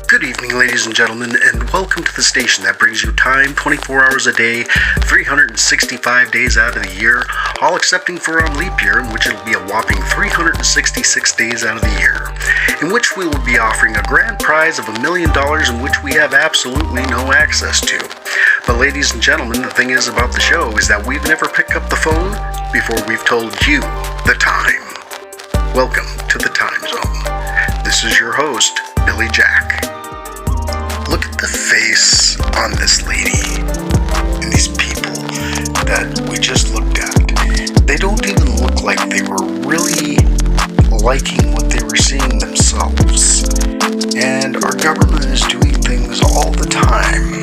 Good evening, ladies and gentlemen, and welcome to the station that brings you time 24 hours a day, 365 days out of the year, all excepting for on leap year, in which it'll be a whopping 366 days out of the year, in which we will be offering a grand prize of $1 million in which we have absolutely no access to. But ladies and gentlemen, the thing is about the show is that we've never picked up the phone before we've told you the time. Welcome to the Time Zone. This is your host, Billy Jack. Look at the face on this lady and these people that we just looked at. They don't even look like they were really liking what they were seeing themselves. And our government is doing things all the time.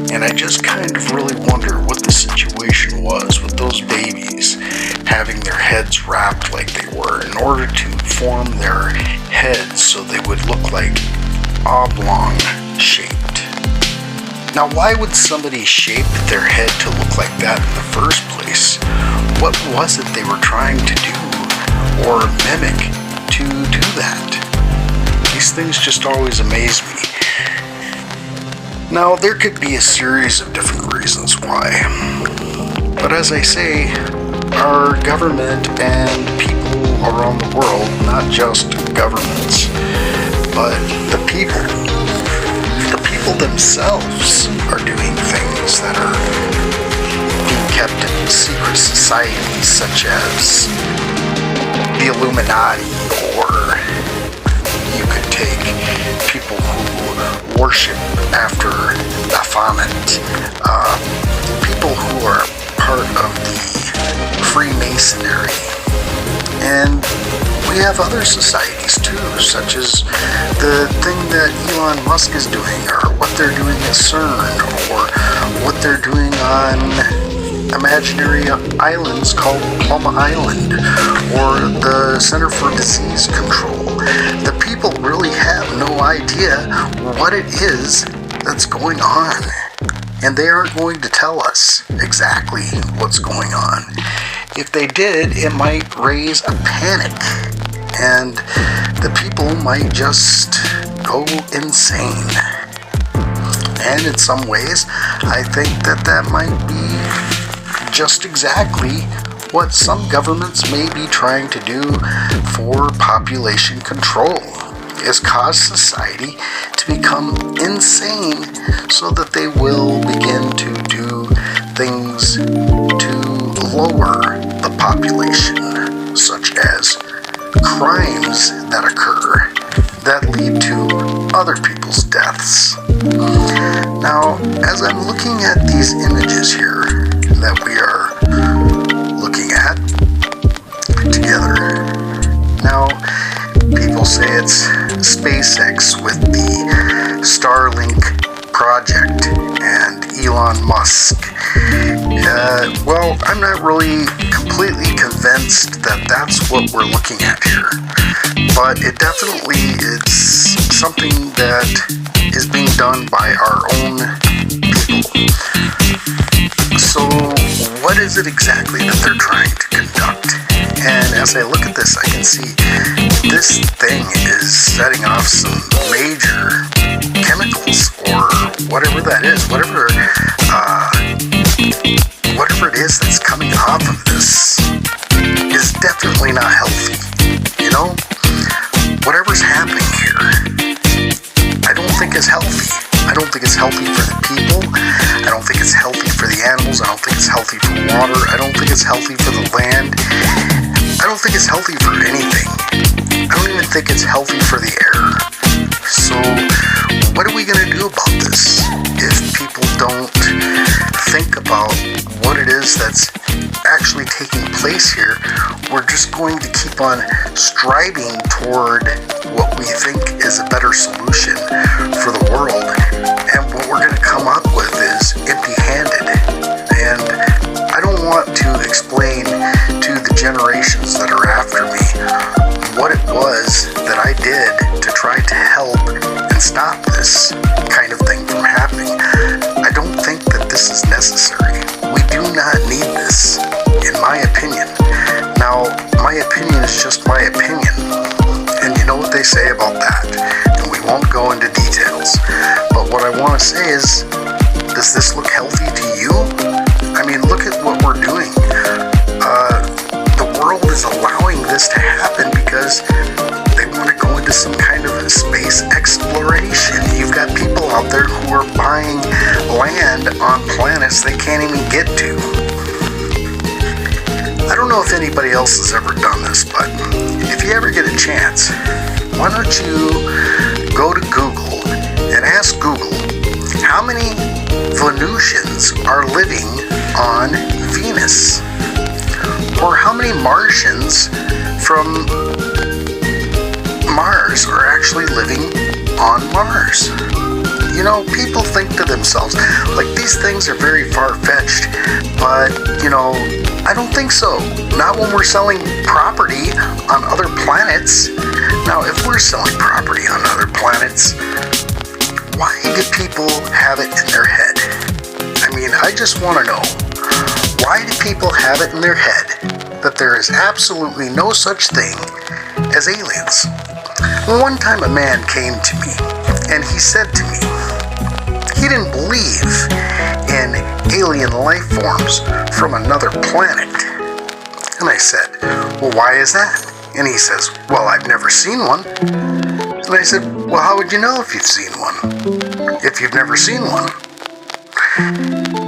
And I just kind of really wonder what the situation was with those babies having their heads wrapped like they were in order to form their heads so they would look like oblong shaped. Now, why would somebody shape their head to look like that in the first place? What was it they were trying to do or mimic to do that? These things just always amaze me. Now, there could be a series of different reasons why. But as I say, our government and people around the world, not just governments, but the people themselves are doing things that are being kept in secret societies such as the Illuminati, or you could take people who worship after Baphomet, people who are part of the Freemasonry, and we have other societies too, such as the thing that Elon Musk is doing, or what they're doing at CERN, or what they're doing on imaginary islands called Plum Island, or the Center for Disease Control. The people really have no idea what it is that's going on, and they aren't going to tell us exactly what's going on. If they did, it might raise a panic, and the people might just go insane. And in some ways, I think that might be just exactly what some governments may be trying to do for population control, is cause society to become insane so that they will begin to do things to lower the population, such as crimes that occur that lead to other people's deaths. Now, as I'm looking at these images here that we are looking at together, now people say it's SpaceX with the Starlink project and Elon Musk. Well, I'm not really completely convinced that that's what we're looking at here, but it definitely is something that is being done by our own people. So what is it exactly that they're trying to conduct? And as I look at this, I can see this thing is setting off some major chemicals, or whatever that is, whatever it is that's coming off of this is definitely not healthy. You know, whatever's happening here, I don't think is healthy. I don't think it's healthy for the people. I don't think it's healthy for the animals. I don't think it's healthy for water. I don't think it's healthy for the land. I don't think it's healthy for anything. I don't even think it's healthy for the air. So what are we going to do about this if people don't think about what it is that's actually taking place here? We're just going to keep on striving toward what we think is a better solution for the world, and what we're going to come up with is empty-handed. And I don't want to explain to the generations that are after me what it was that I did to try to help and stop this kind of thing from happening. I don't think that this is necessary. We do not need this, in my opinion. Now, my opinion is just my opinion, and you know what they say about that, and we won't go into details. want to say is, does this look healthy to you? I mean, look at what we're doing. The world is allowing this to happen because they want to go into some kind of space exploration. You've got people out there who are buying land on planets they can't even get to. I don't know if anybody else has ever done this, but if you ever get a chance, why don't you go to Google and ask Google how many Venusians are living on Venus? Or how many Martians from Mars are actually living on Mars? You know, people think to themselves, like, these things are very far-fetched, but, you know, I don't think so. Not when we're selling property on other planets. Now, if we're selling property on other planets, why do people have it in their head? I mean, I just want to know, why do people have it in their head that there is absolutely no such thing as aliens? One time a man came to me and he said to me, he didn't believe in alien life forms from another planet. And I said, well, why is that? And he says, well, I've never seen one. And I said, well, how would you know if you've seen one? If you've never seen one?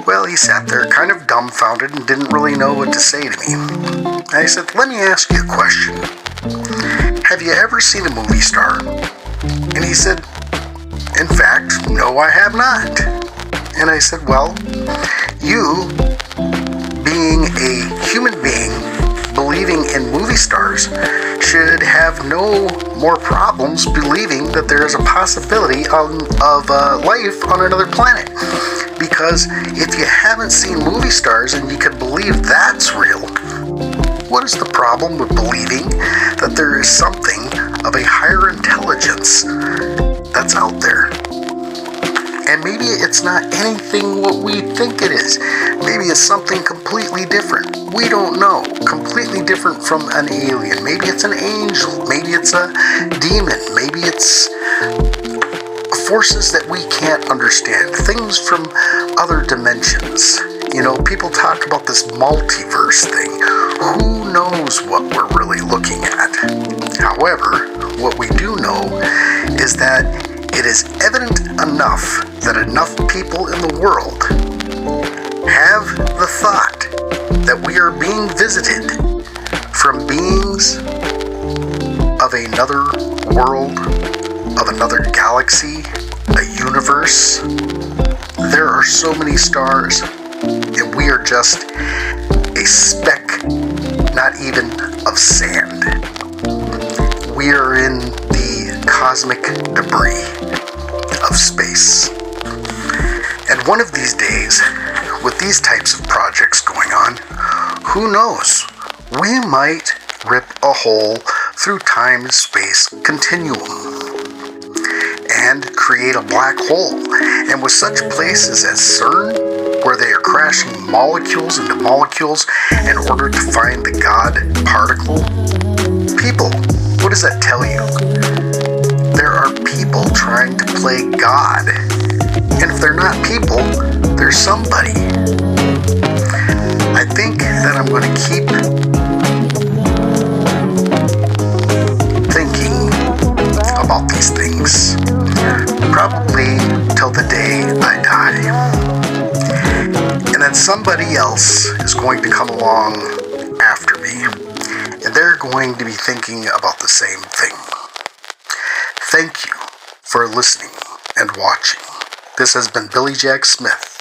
Well, he sat there kind of dumbfounded and didn't really know what to say to me. And I said, let me ask you a question. Have you ever seen a movie star? And he said, in fact, no, I have not. And I said, well, you, being a human being, believing in movie stars, should have no more problems believing that there is a possibility of life on another planet. Because if you haven't seen movie stars and you can believe that's real, what is the problem with believing that there is something of a higher intelligence that's out there? And maybe it's not anything what we think it is. Maybe it's something completely different. We don't know. Completely different from an alien. Maybe it's an angel. Maybe it's a demon. Maybe it's forces that we can't understand. Things from other dimensions. You know, people talk about this multiverse thing. Who knows what we're really looking at? However, what we do know is that it is evident enough that enough people in the world have the thought that we are being visited from beings of another world, of another galaxy, a universe. There are so many stars, and we are just a speck, not even of sand. We are in the cosmic debris of space. And one of these days, with these types of projects going on, who knows? We might rip a hole through time and space continuum and create a black hole. And with such places as CERN, where they are crashing molecules into molecules in order to find the God particle, people, what does that tell you? There are people trying to play God. And if they're not people, they're somebody. I think that I'm going to keep thinking about these things, probably till the day I die. And then somebody else is going to come along after me, and they're going to be thinking about the same thing. Thank you for listening and watching. This has been Billy Jack Smith.